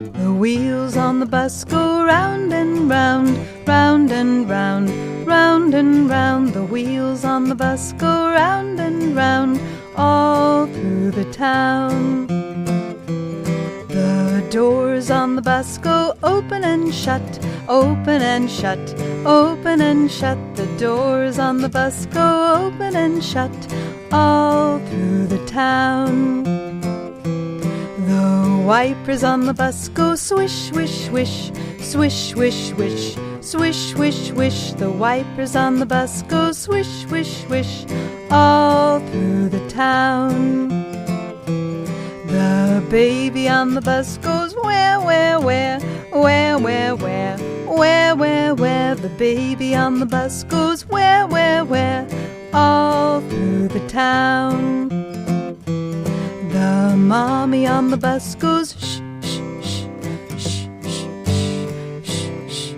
The wheels on the bus go round and round, round and round, round and round. The wheels on the bus go round and round, all through the town. The doors on the bus go open and shut, open and shut, open and shut. The doors on the bus go open and shut, all through the town. The wipers on the bus go swish, swish, swish, swish, swish, swish, swish, swish, swish. The wipers on the bus go swish, swish, swish, all through the town. The baby on the bus goes where, where, where, where, where, where, where, where, where. The baby on the bus goes where, where, where, all through the town. The mommy on the bus goes shh, shh, shh, shh, shh, shh, shh, shh.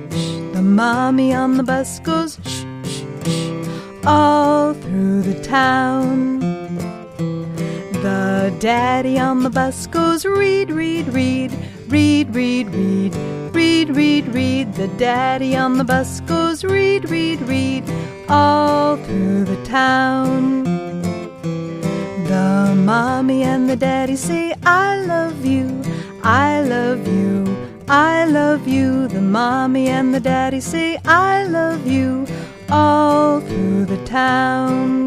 The mommy on the bus goes shh, shh, shh, all through the town. The daddy on the bus goes read, read, read, read, read, read, read, read, read. The daddy on the bus goes read, read, read, all through the town. The mommy and the daddy say, I love you, I love you, I love you. The mommy and the daddy say, I love you, all through the town.